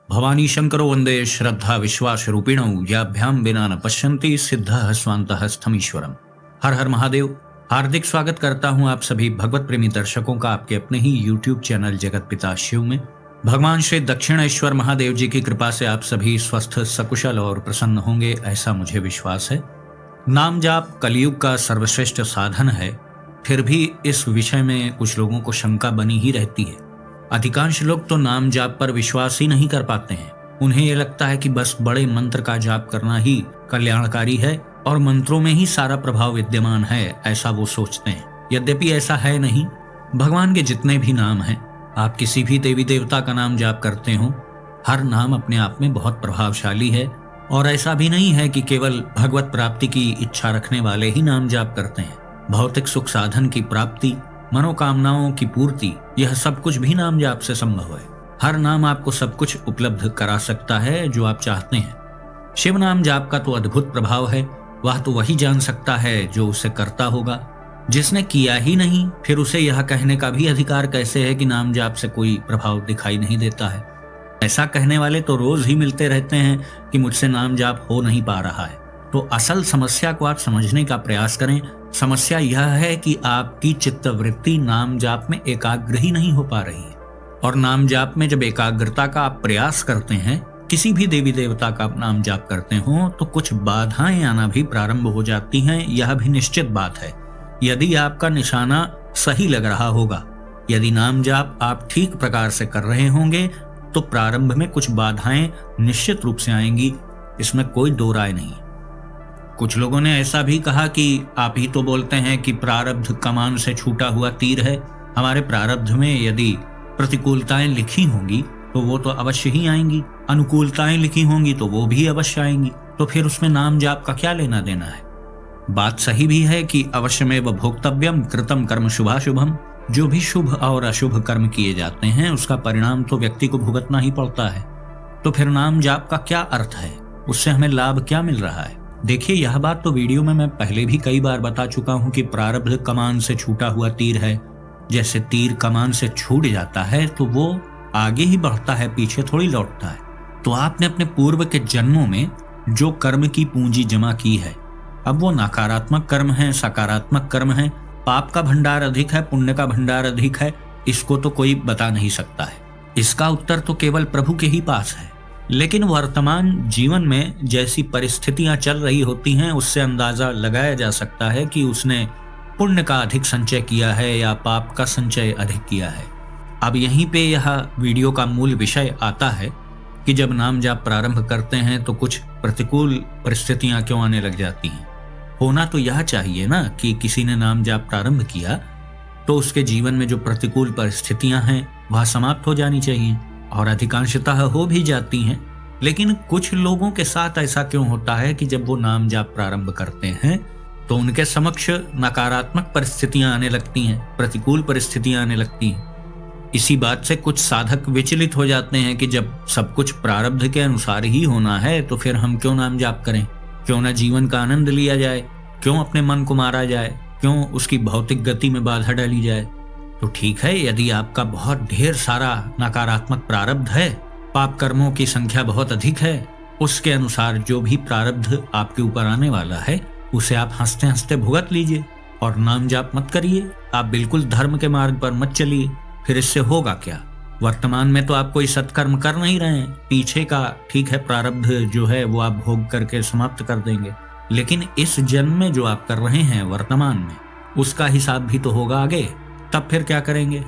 भवानी शंकरो वंदे श्रद्धा विश्वास रूपिणौ याभ्यां विना न पश्यन्ति सिद्धः स्वान्तः स्थमीश्वरम। हर हर महादेव। हार्दिक स्वागत करता हूं आप सभी भगवत प्रेमी दर्शकों का आपके अपने ही YouTube चैनल जगत पिता शिव में। भगवान श्री दक्षिणेश्वर महादेव जी की कृपा से आप सभी स्वस्थ सकुशल और प्रसन्न होंगे, ऐसा मुझे विश्वास है। नाम जाप कलयुग का सर्वश्रेष्ठ साधन है, फिर भी इस विषय में कुछ लोगों को शंका बनी ही रहती है। अधिकांश लोग तो नाम जाप पर विश्वास ही नहीं कर पाते हैं। उन्हें यह लगता है कि बस बड़े मंत्र का जाप करना ही कल्याणकारी है और मंत्रों में ही सारा प्रभाव विद्यमान है, ऐसा वो सोचते हैं। यद्यपि ऐसा है नहीं। भगवान के जितने भी नाम हैं, आप किसी भी देवी देवता का नाम जाप करते हो, हर नाम अपने आप में बहुत प्रभावशाली है। और ऐसा भी नहीं है कि केवल भगवत प्राप्ति की इच्छा रखने वाले ही नाम जाप करते हैं। भौतिक सुख साधन की प्राप्ति, मनोकामनाओं की पूर्ति, यह सब कुछ भी नाम जाप से संभव है। हर नाम आपको सब कुछ उपलब्ध करा सकता है जो आप चाहते हैं। शिव नाम जाप का तो अद्भुत प्रभाव है। वह तो वही जान सकता है जो उसे करता होगा। जिसने किया ही नहीं, फिर उसे यह कहने का भी अधिकार कैसे है कि नाम जाप से कोई प्रभाव दिखाई नहीं देता है। ऐसा कहने वाले तो रोज ही मिलते रहते हैं कि मुझसे नाम जाप हो नहीं पा रहा है। तो असल समस्या को आप समझने का प्रयास करें। समस्या यह है कि आपकी चित्तवृत्ति नाम जाप में एकाग्र ही नहीं हो पा रही है। और नाम जाप में जब एकाग्रता का आप प्रयास करते हैं, किसी भी देवी देवता का नाम जाप करते हो, तो कुछ बाधाएं आना भी प्रारंभ हो जाती हैं। यह भी निश्चित बात है। यदि आपका निशाना सही लग रहा होगा, यदि नाम जाप आप ठीक प्रकार से कर रहे होंगे, तो प्रारंभ में कुछ बाधाएं निश्चित रूप से आएंगी, इसमें कोई दो राय नहीं। कुछ लोगों ने ऐसा भी कहा कि आप ही तो बोलते हैं कि प्रारब्ध कमान से छूटा हुआ तीर है। हमारे प्रारब्ध में यदि प्रतिकूलताएं लिखी होंगी तो वो तो अवश्य ही आएंगी, अनुकूलताएं लिखी होंगी तो वो भी अवश्य आएंगी। तो फिर उसमें नाम जाप का क्या लेना देना है। बात सही भी है कि अवश्यमेव भोक्तव्यम कृतम कर्म शुभाशुभम। जो भी शुभ और अशुभ कर्म किए जाते हैं, उसका परिणाम तो व्यक्ति को भुगतना ही पड़ता है। तो फिर नाम जाप का क्या अर्थ है, उससे हमें लाभ क्या मिल रहा है। देखिए, यह बात तो वीडियो में मैं पहले भी कई बार बता चुका हूं कि प्रारब्ध कमान से छूटा हुआ तीर है। जैसे तीर कमान से छूट जाता है तो वो आगे ही बढ़ता है, पीछे थोड़ी लौटता है। तो आपने अपने पूर्व के जन्मों में जो कर्म की पूंजी जमा की है, अब वो नकारात्मक कर्म है, सकारात्मक कर्म है, पाप का भंडार अधिक है, पुण्य का भंडार अधिक है, इसको तो कोई बता नहीं सकता है। इसका उत्तर तो केवल प्रभु के ही पास है। लेकिन वर्तमान जीवन में जैसी परिस्थितियां चल रही होती हैं, उससे अंदाजा लगाया जा सकता है कि उसने पुण्य का अधिक संचय किया है या पाप का संचय अधिक किया है। अब यहीं पे यह वीडियो का मूल विषय आता है कि जब नाम जाप प्रारंभ करते हैं तो कुछ प्रतिकूल परिस्थितियां क्यों आने लग जाती हैं। होना तो यह चाहिए ना कि किसी ने नाम जाप प्रारंभ किया तो उसके जीवन में जो प्रतिकूल परिस्थितियां हैं वह समाप्त हो जानी चाहिए, और अधिकांशतः हो भी जाती हैं। लेकिन कुछ लोगों के साथ ऐसा क्यों होता है कि जब वो नाम जाप प्रारंभ करते हैं तो उनके समक्ष नकारात्मक परिस्थितियां आने लगती हैं, प्रतिकूल परिस्थितियां आने लगती हैं। इसी बात से कुछ साधक विचलित हो जाते हैं कि जब सब कुछ प्रारब्ध के अनुसार ही होना है तो फिर हम क्यों नाम जाप करें, क्यों ना जीवन का आनंद लिया जाए, क्यों अपने मन को मारा जाए, क्यों उसकी भौतिक गति में बाधा डाली जाए। तो ठीक है, यदि आपका बहुत ढेर सारा नकारात्मक प्रारब्ध है, पाप कर्मों की संख्या बहुत अधिक है, उसके अनुसार जो भी प्रारब्ध आपके ऊपर आने वाला है उसे आप हंसते हंसते भुगत लीजिए और नाम जाप मत करिए। आप बिल्कुल धर्म के मार्ग पर मत चलिए। फिर इससे होगा क्या। वर्तमान में तो आप कोई सत्कर्म कर नहीं रहे हैं। पीछे का ठीक है प्रारब्ध जो है वो आप भोग करके समाप्त कर देंगे, लेकिन इस जन्म में जो आप कर रहे हैं वर्तमान में, उसका हिसाब भी तो होगा आगे। तब फिर क्या करेंगे।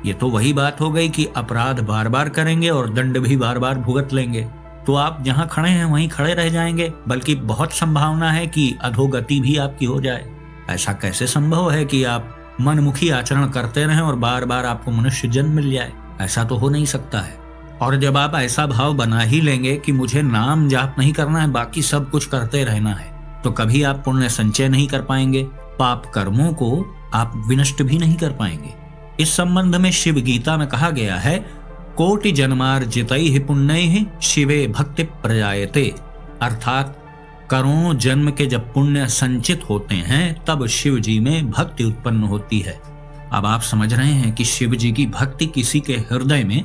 ये तो वही बात हो गई कि अपराध बार बार करेंगे और दंड भी बार बार भुगत लेंगे। तो आप जहां खड़े हैं वहीं खड़े रह जाएंगे, बल्कि बहुत संभावना है कि अधोगति भी आपकी हो जाए। ऐसा कैसे संभव है कि आप मनमुखी आचरण करते रहें और बार बार आपको मनुष्य जन्म मिल जाए। ऐसा तो हो नहीं सकता है। और जब आप ऐसा भाव बना ही लेंगे कि मुझे नाम जाप नहीं करना है, बाकी सब कुछ करते रहना है, तो कभी आप पुण्य संचय नहीं कर पाएंगे, पाप कर्मों को आप विनष्ट भी नहीं कर पाएंगे। इस संबंध में शिव गीता में कहा गया है, कोटि जन्मार्जितैः पुण्यैः शिवे भक्ति प्रजायते। अर्थात करोड़ों जन्म के जब पुण्य संचित होते हैं तब शिव जी में भक्ति उत्पन्न होती है। अब आप समझ रहे हैं कि शिव जी की भक्ति किसी के हृदय में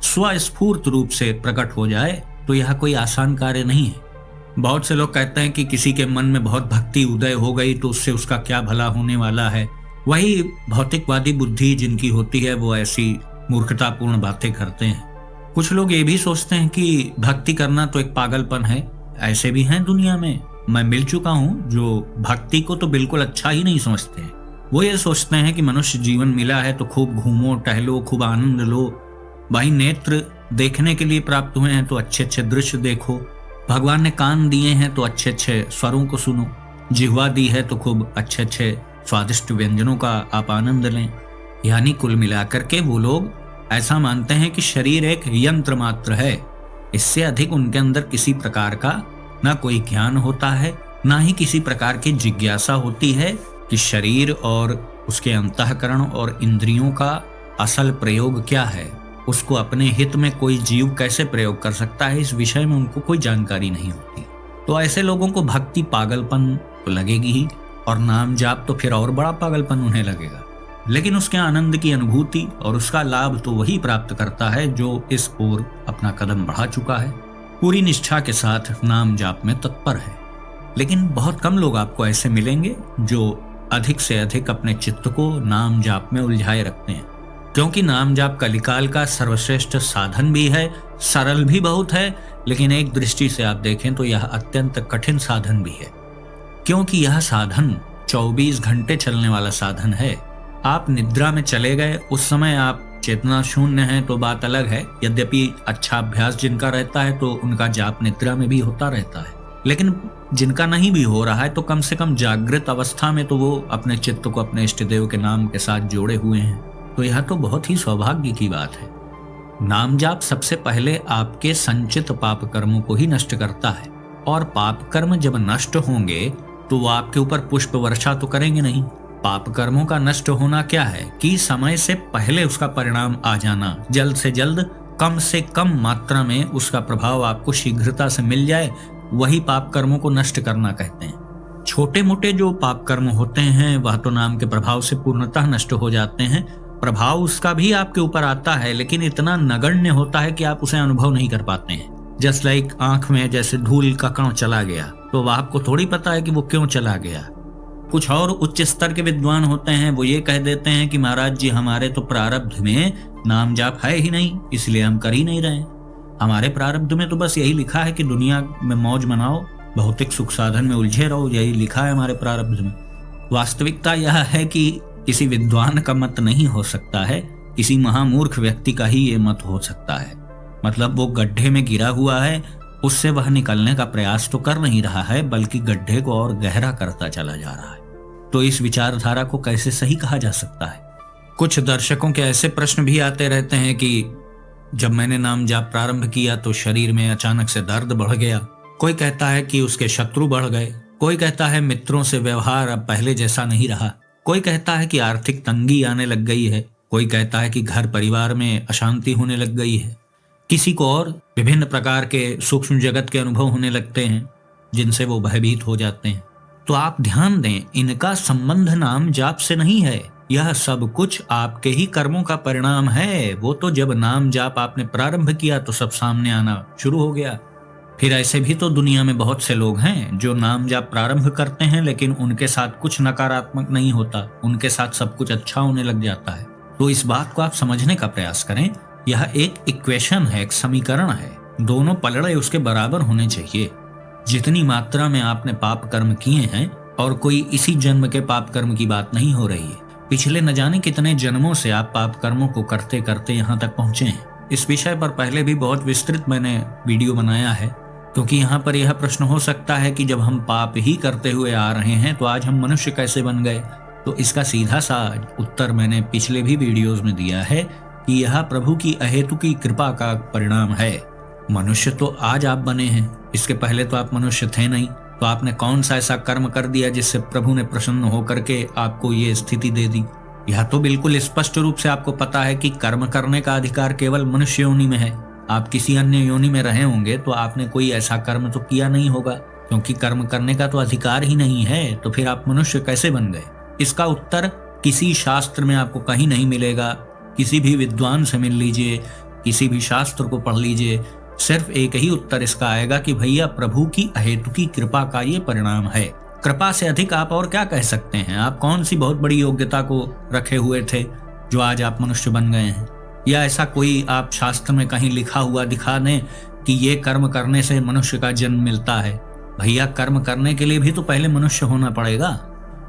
स्वस्फूर्त रूप से प्रकट हो जाए तो यह कोई आसान कार्य नहीं है। बहुत से लोग कहते हैं कि किसी के मन में बहुत भक्ति उदय हो गई तो उससे उसका क्या भला होने वाला है। वही भौतिकवादी बुद्धि जिनकी होती है वो ऐसी मूर्खतापूर्ण बातें करते हैं। कुछ लोग ये भी सोचते हैं कि भक्ति करना तो एक पागलपन है। ऐसे भी हैं दुनिया में, मैं मिल चुका हूँ, जो भक्ति को तो बिल्कुल अच्छा ही नहीं समझते हैं। वो ये सोचते हैं कि मनुष्य जीवन मिला है तो खूब घूमो टहलो, खूब आनंद लो। भाई नेत्र देखने के लिए प्राप्त हुए हैं तो अच्छे अच्छे दृश्य देखो। भगवान ने कान दिए हैं तो अच्छे अच्छे स्वरों को सुनो। जिह्वा दी है तो खूब अच्छे अच्छे स्वादिष्ट व्यंजनों का आप आनंद लें। यानी कुल मिलाकर के वो लोग ऐसा मानते हैं कि शरीर एक यंत्र मात्र है। इससे अधिक उनके अंदर किसी प्रकार का ना कोई ज्ञान होता है, ना ही किसी प्रकार की जिज्ञासा होती है कि शरीर और उसके अंतःकरण और इंद्रियों का असल प्रयोग क्या है, उसको अपने हित में कोई जीव कैसे प्रयोग कर सकता है, इस विषय में उनको कोई जानकारी नहीं होती। तो ऐसे लोगों को भक्ति पागलपन तो लगेगी ही, और नाम जाप तो फिर और बड़ा पागलपन उन्हें लगेगा। लेकिन उसके आनंद की अनुभूति और उसका लाभ तो वही प्राप्त करता है जो इस ओर अपना कदम बढ़ा चुका है, पूरी निष्ठा के साथ नाम जाप में तत्पर है। लेकिन बहुत कम लोग आपको ऐसे मिलेंगे जो अधिक से अधिक अपने चित्त को नाम जाप में उलझाए रखते हैं, क्योंकि नाम जाप कलिकाल का सर्वश्रेष्ठ साधन भी है, सरल भी बहुत है, लेकिन एक दृष्टि से आप देखें तो यह अत्यंत कठिन साधन भी है, क्योंकि यह साधन 24 घंटे चलने वाला साधन है। आप निद्रा में चले गए, उस समय आप चेतना शून्य है तो बात अलग है। यद्यपि अच्छा अभ्यास जिनका रहता है तो उनका जाप निद्रा में भी होता रहता है, लेकिन जिनका नहीं भी हो रहा है तो कम से कम जागृत अवस्था में तो वो अपने चित्त को अपने इष्ट देव के नाम के साथ जोड़े हुए हैं। तो यह तो बहुत ही सौभाग्य की बात है। नाम जाप सबसे पहले आपके संचित पाप कर्मों को ही नष्ट करता है, और पाप कर्म जब नष्ट होंगे तो वो आपके ऊपर पुष्प वर्षा तो करेंगे नहीं। पाप कर्मों का नष्ट होना क्या है कि समय से पहले उसका परिणाम आ जाना, जल्द से जल्द कम से कम मात्रा में उसका प्रभाव आपको शीघ्रता से मिल जाए, वही पाप कर्मों को नष्ट करना कहते हैं। छोटे मोटे जो पाप कर्म होते हैं वह तो नाम के प्रभाव से पूर्णतः नष्ट हो जाते हैं। प्रभाव उसका भी आपके ऊपर आता है, लेकिन इतना नगण्य होता है कि आप उसे अनुभव नहीं कर पाते हैं। जस्ट लाइक आंख में जैसे धूल का कण चला गया तो वह आपको थोड़ी पता है कि वो क्यों चला गया। कुछ और उच्च स्तर के विद्वान होते हैं, वो ये कह देते हैं कि महाराज जी हमारे तो प्रारब्ध में नाम जाप है ही नहीं, इसलिए हम कर ही नहीं रहे। हमारे प्रारब्ध में तो बस यही लिखा है कि दुनिया में मौज मनाओ, भौतिक सुख साधन में उलझे रहो, यही लिखा है हमारे प्रारब्ध में। वास्तविकता यह है कि किसी विद्वान का मत नहीं हो सकता है, किसी महामूर्ख व्यक्ति का ही ये मत हो सकता है। मतलब वो गड्ढे में गिरा हुआ है, उससे वह निकलने का प्रयास तो कर नहीं रहा है, बल्कि गड्ढे को और गहरा करता चला जा रहा है। तो इस विचारधारा को कैसे सही कहा जा सकता है? कुछ दर्शकों के ऐसे प्रश्न भी आते रहते हैं कि जब मैंने नाम जाप प्रारंभ किया तो शरीर में अचानक से दर्द बढ़ गया। कोई कहता है कि उसके शत्रु बढ़ गए, कोई कहता है मित्रों से व्यवहार अब पहले जैसा नहीं रहा, कोई कहता है कि आर्थिक तंगी आने लग गई है, कोई कहता है कि घर परिवार में अशांति होने लग गई है, किसी को और विभिन्न प्रकार के सूक्ष्म जगत के अनुभव होने लगते हैं जिनसे वो भयभीत हो जाते हैं। तो आप ध्यान दें, इनका संबंध नाम जाप से नहीं है। यह सब कुछ आपके ही कर्मों का परिणाम है। वो तो जब नाम जाप आपने प्रारंभ किया तो सब सामने आना शुरू हो गया। फिर ऐसे भी तो दुनिया में बहुत से लोग हैं जो नाम जाप प्रारंभ करते हैं, लेकिन उनके साथ कुछ नकारात्मक नहीं होता, उनके साथ सब कुछ अच्छा होने लग जाता है। तो इस बात को आप समझने का प्रयास करें। यह एक इक्वेशन है, एक समीकरण है, दोनों पलड़े उसके बराबर होने चाहिए। जितनी मात्रा में आपने पाप कर्म किए हैं, और कोई इसी जन्म के पाप कर्म की बात नहीं हो रही है, पिछले न जाने कितने जन्मों से आप पाप कर्मों को करते करते यहाँ तक पहुंचे हैं। इस विषय पर पहले भी बहुत विस्तृत मैंने वीडियो बनाया है, क्योंकि यहाँ पर यह प्रश्न हो सकता है कि जब हम पाप ही करते हुए आ रहे हैं तो आज हम मनुष्य कैसे बन गए। तो इसका सीधा सा उत्तर मैंने पिछले भी वीडियोज में दिया है कि यह प्रभु की अहेतु की कृपा का परिणाम है। मनुष्य तो आज आप बने हैं, इसके पहले तो आप मनुष्य थे नहीं। तो आपने कौन सा ऐसा कर्म कर दिया जिससे प्रभु ने प्रसन्न होकर के आपको ये स्थिति दे दी? यह तो बिल्कुल स्पष्ट रूप से आपको पता है कि कर्म करने का अधिकार केवल मनुष्य योनि में है। आप किसी अन्य योनि में रहे होंगे तो आपने कोई ऐसा कर्म तो किया नहीं होगा, क्योंकि कर्म करने का तो अधिकार ही नहीं है। तो फिर आप मनुष्य कैसे बन गए? इसका उत्तर किसी शास्त्र में आपको कहीं नहीं मिलेगा। किसी भी विद्वान से मिल लीजिए, किसी भी शास्त्र को पढ़ लीजिए, सिर्फ एक ही उत्तर इसका आएगा कि भैया प्रभु की अहेतुकी कृपा का ये परिणाम है। कृपा से अधिक आप और क्या कह सकते हैं? आप कौन सी बहुत बड़ी योग्यता को रखे हुए थे जो आज आप मनुष्य बन गए हैं? या ऐसा कोई आप शास्त्र में कहीं लिखा हुआ दिखा दें कि ये कर्म करने से मनुष्य का जन्म मिलता है? भैया कर्म करने के लिए भी तो पहले मनुष्य होना पड़ेगा।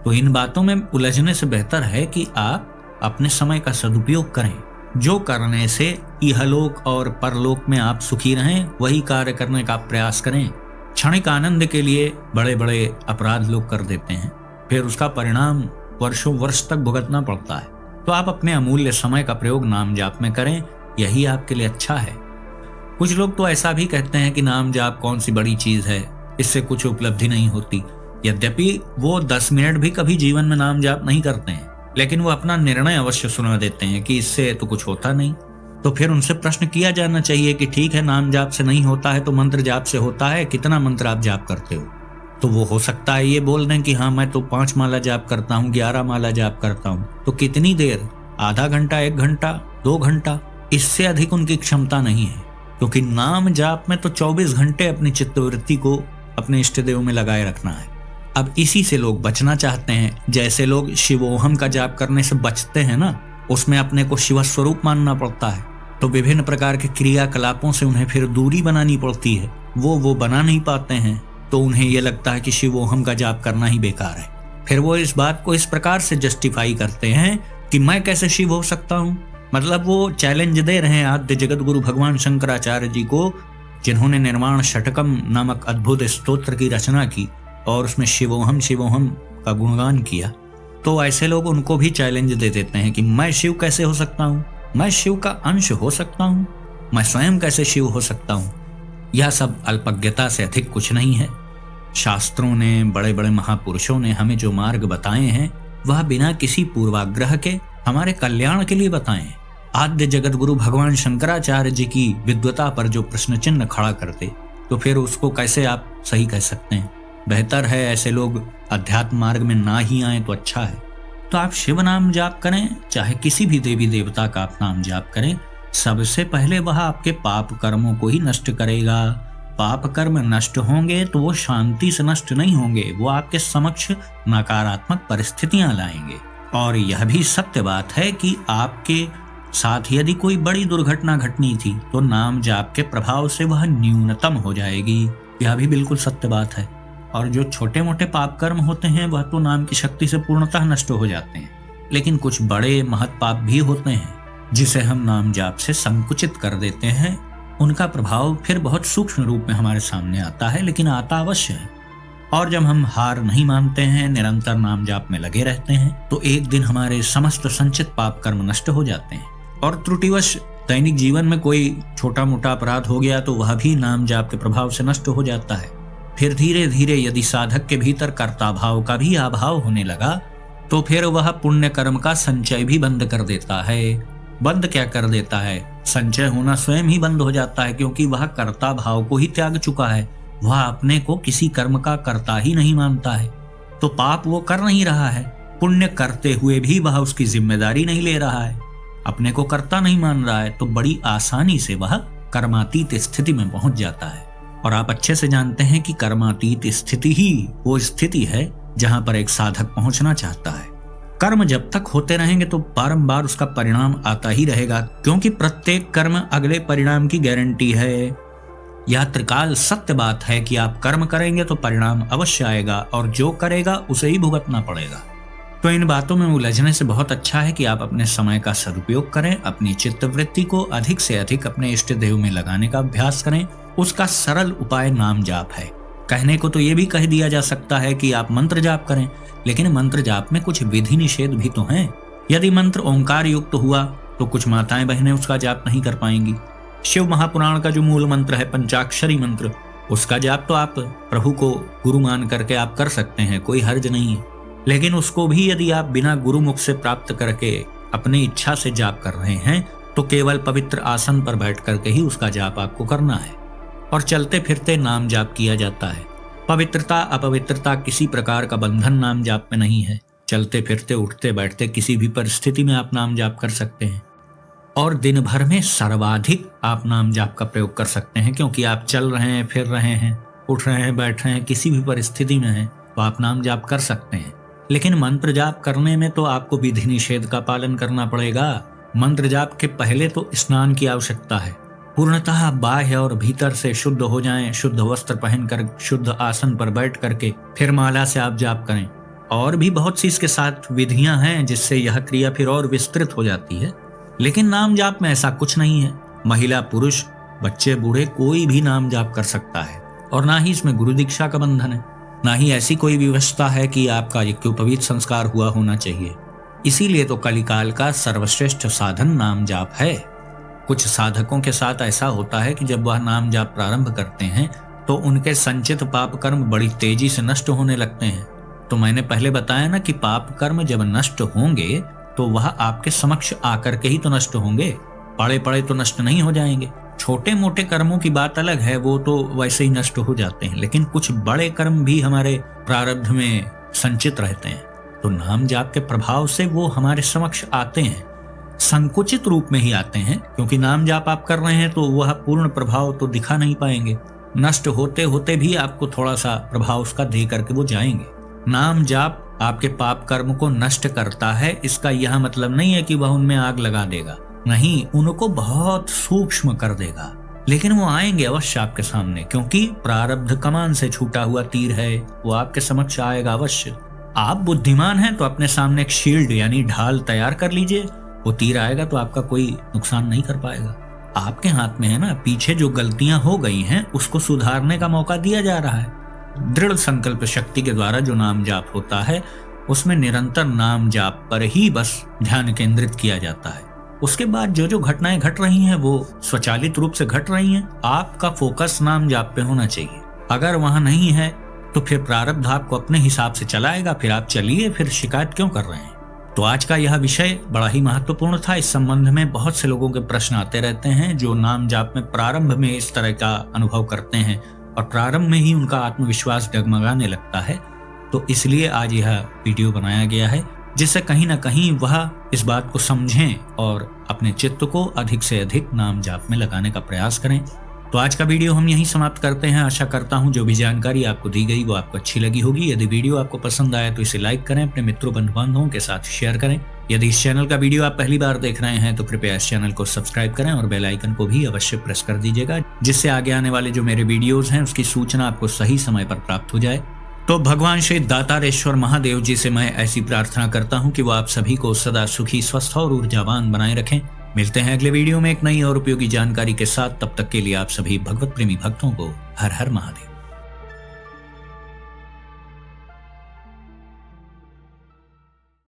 तो इन बातों में उलझने से बेहतर है कि आप अपने समय का सदुपयोग करें। जो करने से इहलोक और परलोक में आप सुखी रहें, वही कार्य करने का प्रयास करें। क्षणिक आनंद के लिए बड़े बड़े अपराध लोग कर देते हैं, फिर उसका परिणाम वर्षों वर्ष तक भुगतना पड़ता है। तो आप अपने अमूल्य समय का प्रयोग नाम जाप में करें, यही आपके लिए अच्छा है। कुछ लोग तो ऐसा भी कहते हैं कि नाम जाप कौन सी बड़ी चीज है, इससे कुछ उपलब्धि नहीं होती। यद्यपि वो 10 मिनट भी कभी जीवन में नाम जाप नहीं करते हैं, लेकिन वो अपना निर्णय अवश्य सुना देते हैं कि इससे तो कुछ होता नहीं। तो फिर उनसे प्रश्न किया जाना चाहिए कि ठीक है, नाम जाप से नहीं होता है तो मंत्र जाप से होता है, कितना मंत्र आप जाप करते हो? तो वो हो सकता है ये बोल दें कि हाँ मैं तो 5 माला जाप करता हूँ, 11 माला जाप करता हूँ। तो कितनी देर? आधा घंटा, 1 घंटा, 2 घंटा? इससे अधिक उनकी क्षमता नहीं है, क्योंकि नाम जाप में तो 24 घंटे अपनी चित्तवृत्ति को अपने इष्ट देव में लगाए रखना है। अब इसी से लोग बचना चाहते हैं। जैसे लोग शिवोहम का जाप करने से बचते हैं ना, उसमें अपने को शिव स्वरूप मानना पड़ता है, तो विभिन्न प्रकार के क्रियाकलापों से उन्हें फिर दूरी बनानी पड़ती है। वो बना नहीं पाते हैं, तो उन्हें यह लगता है कि शिवोहम का जाप करना ही बेकार है। फिर वो इस बात को इस प्रकार से जस्टिफाई करते हैं कि मैं कैसे शिव हो सकता हूँ। मतलब वो चैलेंज दे रहे हैं आद्य जगत गुरु भगवान शंकराचार्य जी को, जिन्होंने निर्माण षटकम नामक अद्भुत स्तोत्र की रचना की और उसमें शिवोहम शिवोहम का गुणगान किया। तो ऐसे लोग उनको भी चैलेंज दे देते हैं कि मैं शिव कैसे हो सकता हूँ, मैं शिव का अंश हो सकता हूँ, मैं स्वयं कैसे शिव हो सकता हूँ। यह सब अल्पज्ञता से अधिक कुछ नहीं है। शास्त्रों ने, बड़े बड़े महापुरुषों ने हमें जो मार्ग बताए हैं, वह बिना किसी पूर्वाग्रह के हमारे कल्याण के लिए बताए हैं। आद्य जगत गुरु भगवान शंकराचार्य जी की विद्वता पर जो प्रश्न चिन्ह खड़ा करते, तो फिर उसको कैसे आप सही कह सकते हैं? बेहतर है ऐसे लोग अध्यात्म मार्ग में ना ही आए तो अच्छा है। तो आप शिव नाम जाप करें, चाहे किसी भी देवी देवता का आप नाम जाप करें, सबसे पहले वह आपके पाप कर्मों को ही नष्ट करेगा। पाप कर्म नष्ट होंगे तो वो शांति से नष्ट नहीं होंगे, वो आपके समक्ष नकारात्मक परिस्थितियां लाएंगे। और यह भी सत्य बात है कि आपके साथ यदि कोई बड़ी दुर्घटना घटनी थी तो नाम जाप के प्रभाव से वह न्यूनतम हो जाएगी। यह भी बिल्कुल सत्य बात है। और जो छोटे मोटे पाप कर्म होते हैं वह तो नाम की शक्ति से पूर्णतः नष्ट हो जाते हैं, लेकिन कुछ बड़े महत् पाप भी होते हैं जिसे हम नाम जाप से संकुचित कर देते हैं। उनका प्रभाव फिर बहुत सूक्ष्म रूप में हमारे सामने आता है, लेकिन आता अवश्य है। और जब हम हार नहीं मानते हैं, निरंतर नाम जाप में लगे रहते हैं, तो एक दिन हमारे समस्त संचित पाप कर्म नष्ट हो जाते हैं। और त्रुटिवश दैनिक जीवन में कोई छोटा मोटा अपराध हो गया तो वह भी नाम जाप के प्रभाव से नष्ट हो जाता है। फिर धीरे धीरे यदि साधक के भीतर कर्ता भाव का भी अभाव होने लगा तो फिर वह पुण्य कर्म का संचय भी बंद कर देता है। बंद क्या कर देता है? संचय होना स्वयं ही बंद हो जाता है, क्योंकि वह कर्ता भाव को ही त्याग चुका है। वह अपने को किसी कर्म का कर्ता ही नहीं मानता है, तो पाप वो कर नहीं रहा है। पुण्य करते हुए भी वह उसकी जिम्मेदारी नहीं ले रहा है, अपने को कर्ता नहीं मान रहा है, तो बड़ी आसानी से वह कर्मातीत स्थिति में पहुंच जाता है। और आप अच्छे से जानते हैं कि कर्मातीत स्थिति ही वो स्थिति है जहां पर एक साधक पहुंचना चाहता है। कर्म जब तक होते रहेंगे तो बारंबार उसका परिणाम आता ही रहेगा, क्योंकि प्रत्येक कर्म अगले परिणाम की गारंटी है। यह त्रिकाल सत्य बात है कि आप कर्म करेंगे तो परिणाम अवश्य आएगा, और जो करेगा उसे ही भुगतना पड़ेगा। तो इन बातों में उलझने से बहुत अच्छा है कि आप अपने समय का सदुपयोग करें, अपनी चित्तवृत्ति को अधिक से अधिक अपने इष्ट देव में लगाने का अभ्यास करें। उसका सरल उपाय नाम जाप है। कहने को तो ये भी कह दिया जा सकता है कि आप मंत्र जाप करें, लेकिन मंत्र जाप में कुछ विधि निषेध भी तो हैं। यदि मंत्र ओंकार युक्त हुआ तो कुछ माताएं बहनें उसका जाप नहीं कर पाएंगी। शिव महापुराण का जो मूल मंत्र है पंचाक्षरी मंत्र, उसका जाप तो आप प्रभु को गुरु मान करके आप कर सकते हैं, कोई हर्ज नहीं है। लेकिन उसको भी यदि आप बिना गुरु मुख से प्राप्त करके अपनी इच्छा से जाप कर रहे हैं तो केवल पवित्र आसन पर बैठ करके ही उसका जाप आपको करना है। और चलते फिरते नाम जाप किया जाता है। पवित्रता अपवित्रता किसी प्रकार का बंधन नाम जाप में नहीं है। चलते फिरते उठते बैठते किसी भी परिस्थिति में आप नाम जाप कर सकते हैं। और दिन भर में सर्वाधिक आप नाम जाप का प्रयोग कर सकते हैं, क्योंकि आप चल रहे हैं, फिर रहे हैं, उठ रहे हैं, बैठ रहे हैं, किसी भी परिस्थिति में हैं तो आप नाम जाप कर सकते हैं। लेकिन मंत्र जाप करने में तो आपको विधि निषेध का पालन करना पड़ेगा। मंत्र जाप के पहले तो स्नान की आवश्यकता है। पूर्णतः बाह्य और भीतर से शुद्ध हो जाएं, शुद्ध वस्त्र पहनकर शुद्ध आसन पर बैठ करके फिर माला से आप जाप करें। और भी बहुत सी इसके साथ विधियां हैं जिससे यह क्रिया फिर और विस्तृत हो जाती है। लेकिन नाम जाप में ऐसा कुछ नहीं है। महिला, पुरुष, बच्चे, बूढ़े कोई भी नाम जाप कर सकता है और ना ही इसमें गुरु दीक्षा का बंधन है, ना ही ऐसी कोई व्यवस्था है कि आपका यज्ञोपवीत संस्कार हुआ होना चाहिए। इसीलिए तो कलिकाल का सर्वश्रेष्ठ साधन नाम जाप है। कुछ साधकों के साथ ऐसा होता है कि जब वह नाम जाप प्रारंभ करते हैं तो उनके संचित पाप कर्म बड़ी तेजी से नष्ट होने लगते हैं। तो मैंने पहले बताया ना कि पाप कर्म जब नष्ट होंगे तो वह आपके समक्ष आकर के ही तो नष्ट होंगे, पड़े पड़े तो नष्ट नहीं हो जाएंगे। छोटे मोटे कर्मों की बात अलग है, वो तो वैसे ही नष्ट हो जाते हैं, लेकिन कुछ बड़े कर्म भी हमारे प्रारब्ध में संचित रहते हैं। तो नाम जाप के प्रभाव से वो हमारे समक्ष आते हैं, संकुचित रूप में ही आते हैं, क्योंकि नाम जाप आप कर रहे हैं तो वह पूर्ण प्रभाव तो दिखा नहीं पाएंगे। नष्ट होते होते भी आपको थोड़ा सा प्रभाव उसका दे करके वो जाएंगे। नाम जाप आपके पाप कर्म को नष्ट करता है, इसका यह मतलब नहीं है कि वह उनमें आग लगा देगा, नहीं, उनको बहुत सूक्ष्म कर देगा। लेकिन वो आएंगे अवश्य आपके सामने, क्योंकि प्रारब्ध कमान से छूटा हुआ तीर है, वो आपके समक्ष आएगा अवश्य। आप बुद्धिमान हैं तो अपने सामने एक शील्ड यानी ढाल तैयार कर लीजिए, वो तीर आएगा तो आपका कोई नुकसान नहीं कर पाएगा। आपके हाथ में है ना, पीछे जो गलतियां हो गई हैं उसको सुधारने का मौका दिया जा रहा है। दृढ़ संकल्प शक्ति के द्वारा जो नाम जाप होता है उसमें निरंतर नाम जाप पर ही बस ध्यान केंद्रित किया जाता है। उसके बाद जो जो घटनाएं घट रही हैं वो स्वचालित रूप से घट रही हैं। आपका फोकस नाम जाप पे होना चाहिए। अगर वहां नहीं है तो फिर प्रारब्ध आपको अपने हिसाब से चलाएगा, फिर आप चलिए, फिर शिकायत क्यों कर रहे हैं। तो आज का यह विषय बड़ा ही महत्वपूर्ण था। इस संबंध में बहुत से लोगों के प्रश्न आते रहते हैं जो नाम जाप में प्रारंभ में इस तरह का अनुभव करते हैं और प्रारंभ में ही उनका आत्मविश्वास डगमगाने लगता है। तो इसलिए आज यह वीडियो बनाया गया है जिससे कहीं ना कहीं वह इस बात को समझें और अपने चित्त को अधिक से अधिक नाम जाप में लगाने का प्रयास करें। तो आज का वीडियो हम यहीं समाप्त करते हैं। आशा करता हूं जो भी जानकारी आपको दी गई वो आपको अच्छी लगी होगी। यदि वीडियो आपको पसंद आया तो इसे लाइक करें, अपने मित्रों बंधु बांधवों के साथ शेयर करें। यदि इस चैनल का वीडियो आप पहली बार देख रहे हैं तो कृपया इस चैनल को सब्सक्राइब करें और बेल आइकन को भी अवश्य प्रेस कर दीजिएगा, जिससे आगे आने वाले जो मेरे वीडियोज हैं उसकी सूचना आपको सही समय पर प्राप्त हो जाए। तो भगवान श्री दातारेश्वर महादेव जी से मैं ऐसी प्रार्थना करता हूं कि वो आप सभी को सदा सुखी, स्वस्थ और ऊर्जावान बनाए रखें। मिलते हैं अगले वीडियो में एक नई और उपयोगी जानकारी के साथ। तब तक के लिए आप सभी भगवत प्रेमी भक्तों को हर हर महादेव।